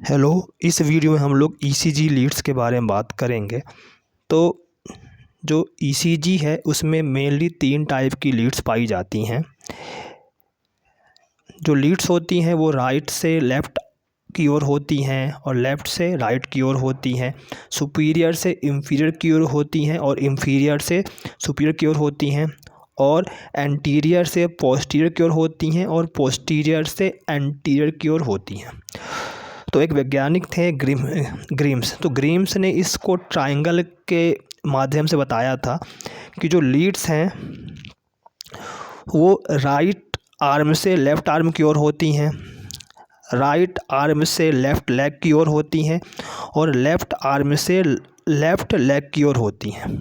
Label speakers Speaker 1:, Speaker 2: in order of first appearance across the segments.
Speaker 1: Hello. इस video में हम लोग ईसीजी लीड्स के बारे में बात करेंगे। तो जो ईसीजी है उसमें मेनली 3 टाइप की लीड्स पाई जाती हैं। जो लीड्स होती हैं वो राइट से लेफ़्ट की ओर होती हैं और लेफ़्ट से राइट की ओर होती हैं। सुपीरियर से इंफीरियर की ओर होती हैं और इंफीरियर से सुपीरियर की ओर होती हैं। और एंटीरियर से पोस्टीरियर की ओर होती हैं और पोस्टीरियर से एंटीरियर की ओर होती हैं। तो एक वैज्ञानिक थे ग्रीम्स। तो ग्रीम्स ने इसको ट्रायंगल के माध्यम से बताया था कि जो लीड्स हैं वो राइट आर्म से लेफ़्ट आर्म की ओर होती हैं, राइट आर्म से लेफ़्ट लेग की ओर होती हैं और लेफ़्ट आर्म से लेफ़्ट लेग की ओर होती हैं।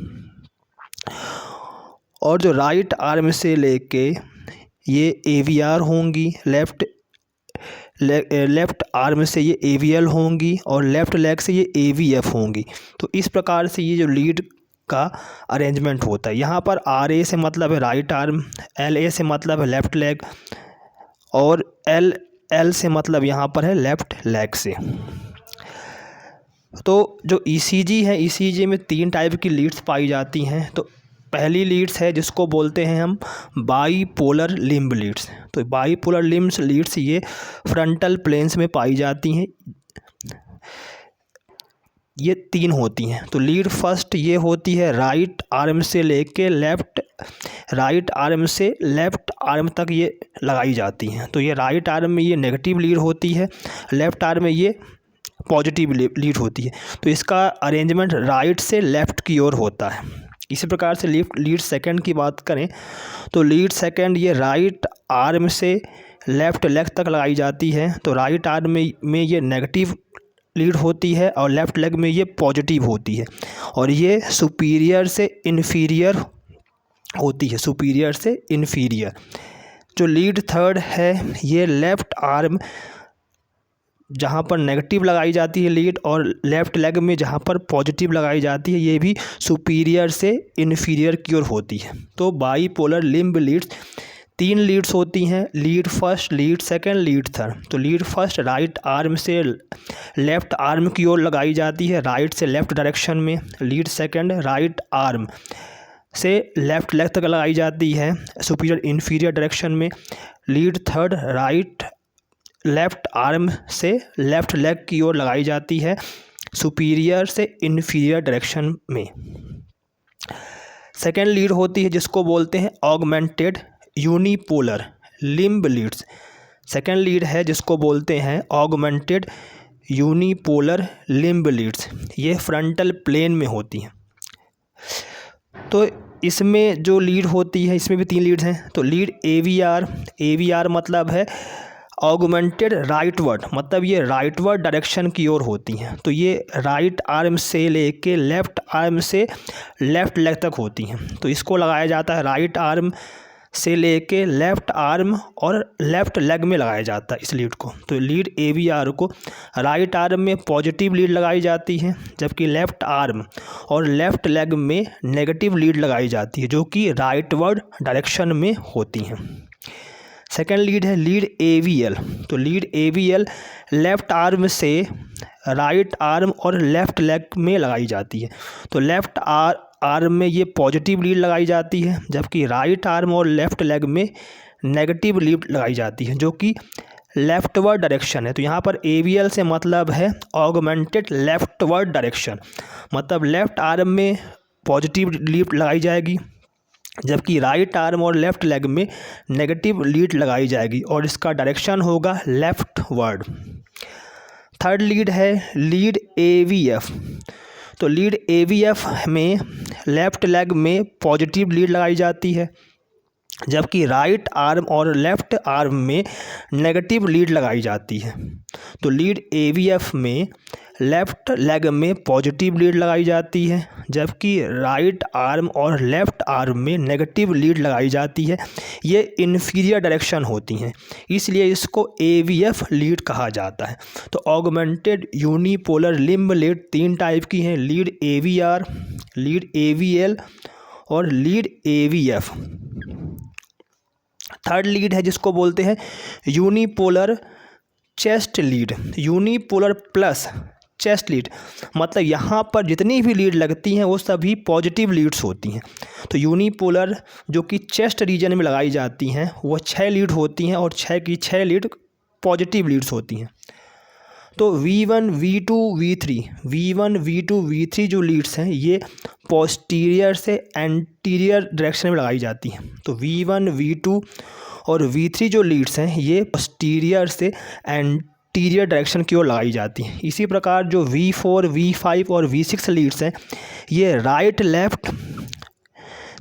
Speaker 1: और जो राइट आर्म से लेके ये एवीआर होंगी, लेफ़्ट आर्म से ये एवीएल होंगी और लेफ़्ट लेग से ये एवीएफ होंगी। तो इस प्रकार से ये जो लीड का अरेंजमेंट होता है। यहाँ पर आर ए से मतलब है राइट आर्म, एल ए से मतलब है लेफ़्ट लेग और एल एल से मतलब यहाँ पर है लेफ़्ट लेग से। तो जो ईसीजी है, ईसीजी में 3 टाइप की लीड्स पाई जाती हैं। तो पहली लीड्स है जिसको बोलते हैं हम बाईपोलर लिम्ब लीड्स। तो बाईपोलर लिम्ब लीड्स ये फ्रंटल प्लेन्स में पाई जाती हैं। ये 3 होती हैं। तो लीड फर्स्ट ये होती है राइट आर्म से लेके राइट आर्म से लेफ़्ट आर्म तक ये लगाई जाती हैं। तो ये राइट आर्म में ये नेगेटिव लीड होती है, लेफ़्ट आर्म में ये पॉजिटिव लीड होती है। तो इसका अरेंजमेंट राइट से लेफ़्ट की ओर होता है। इसी प्रकार से लीड सेकंड की बात करें तो लीड सेकंड ये राइट आर्म से लेफ़्ट लेग तक लगाई जाती है। तो राइट आर्म में ये नेगेटिव लीड होती है और लेफ़्ट लेग में ये पॉजिटिव होती है और ये सुपीरियर से इन्फीरियर होती है, सुपीरियर से इन्फीरियर। जो लीड थर्ड है ये लेफ़्ट आर्म जहाँ पर नेगेटिव लगाई जाती है लीड और लेफ़्ट लेग में जहाँ पर पॉजिटिव लगाई जाती है ये भी सुपीरियर से इन्फीरियर की ओर होती है। तो बाईपोलर लिम्ब लीड्स 3 लीड्स होती हैं, lead first, lead second, lead third. तो लीड फर्स्ट राइट आर्म से लेफ़्ट आर्म की ओर लगाई जाती है, राइट से लेफ़्ट डायरेक्शन में। लीड सेकंड राइट आर्म से लेफ़्ट लेग तक लगाई जाती है, सुपीरियर इन्फीरियर डायरेक्शन में। Lead third right left arm से लेफ़्ट लेग की ओर लगाई जाती है, सुपीरियर से इन्फीरियर डायरेक्शन में। सेकेंड लीड होती है जिसको बोलते हैं augmented unipolar limb leads. Second lead है जिसको बोलते हैं ऑगमेंटेड यूनिपोलर लिम्ब लीड्स। ये फ्रंटल प्लेन में होती हैं। तो इसमें जो लीड होती है इसमें भी 3 लीड्स हैं। तो लीड एवीआर मतलब है ऑगमेंटेड राइटवर्ड, मतलब ये राइटवर्ड डायरेक्शन की ओर होती हैं। तो ये राइट आर्म से लेके लेफ़्ट आर्म से लेफ़्ट लेग तक होती हैं। तो इसको लगाया जाता है राइट आर्म से लेके लेफ़्ट आर्म और लेफ़्ट लेग में लगाया जाता है इस लीड को। तो लीड एवीआर को राइट आर्म में पॉजिटिव लीड लगाई जाती है, जबकि लेफ़्ट आर्म और लेफ़्ट लेग में नेगेटिव लीड लगाई जाती है जो कि राइटवर्ड डायरेक्शन में होती हैं। सेकेंड लीड है लीड एवीएल। तो लीड एवीएल लेफ़्ट आर्म से राइट आर्म और लेफ़्ट लेग में लगाई जाती है। तो लेफ़्ट आर्म में ये पॉजिटिव लीड लगाई जाती है, जबकि राइट आर्म और लेफ़्ट लेग में नेगेटिव लीड लगाई जाती है जो कि लेफ़्टवर्ड डायरेक्शन है। तो यहाँ पर एवीएल से मतलब है ऑगमेंटेड लेफ़्टवर्ड डायरेक्शन, मतलब लेफ़्ट आर्म में पॉजिटिव लीड लगाई जाएगी जबकि राइट आर्म और लेफ़्ट लेग में नेगेटिव लीड लगाई जाएगी और इसका डायरेक्शन होगा लेफ़्टवर्ड। थर्ड लीड है लीड एवीएफ। तो लीड एवीएफ में लेफ़्ट लेग में पॉजिटिव लीड लगाई जाती है, जबकि राइट आर्म और लेफ़्ट आर्म में नेगेटिव लीड लगाई जाती है। तो लीड एवीएफ में लेफ़्ट लेग में पॉजिटिव लीड लगाई जाती है, जबकि राइट आर्म और लेफ़्ट आर्म में नेगेटिव लीड लगाई जाती है। ये इन्फीरियर डायरेक्शन होती हैं, इसलिए इसको एवीएफ लीड कहा जाता है। तो augmented unipolar limb lead 3 type की हैं, लीड एवीआर, लीड एवीएल और लीड एवीएफ। थर्ड लीड है जिसको बोलते हैं unipolar chest lead, unipolar plus chest lead, मतलब यहाँ पर जितनी भी लीड लगती हैं वो सभी पॉजिटिव लीड्स होती हैं। तो यूनिपोलर जो कि चेस्ट रीजन में लगाई जाती हैं वो 6 लीड होती हैं और 6 की 6 लीड पॉजिटिव लीड्स होती हैं। तो V1, V2, V3 जो लीड्स हैं ये पोस्टीरियर से एंटीरियर डायरेक्शन में लगाई जाती हैं। तो V1, V2 और V3 जो लीड्स हैं ये पोस्टीरियर से एंटीरियर डायरेक्शन की ओर लगाई जाती हैं। इसी प्रकार जो V4, V5 और V6 लीड्स हैं ये राइट लेफ्ट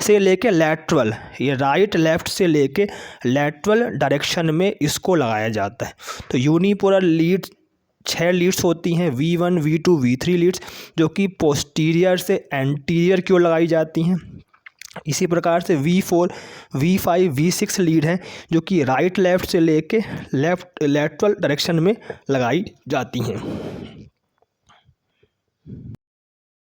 Speaker 1: से लेके लैटरल, ये राइट लेफ्ट से लेके लैटरल डायरेक्शन में इसको लगाया जाता है। तो यूनिपोलर लीड 6 लीड्स होती हैं, V1, V2, V3 लीड्स जो कि पोस्टीरियर से एंटीरियर की ओर लगाई जाती हैं। इसी प्रकार से V4, V5, V6 लीड हैं जो कि राइट लेफ्ट से लेके लेफ्ट लैटरल डायरेक्शन में लगाई जाती हैं।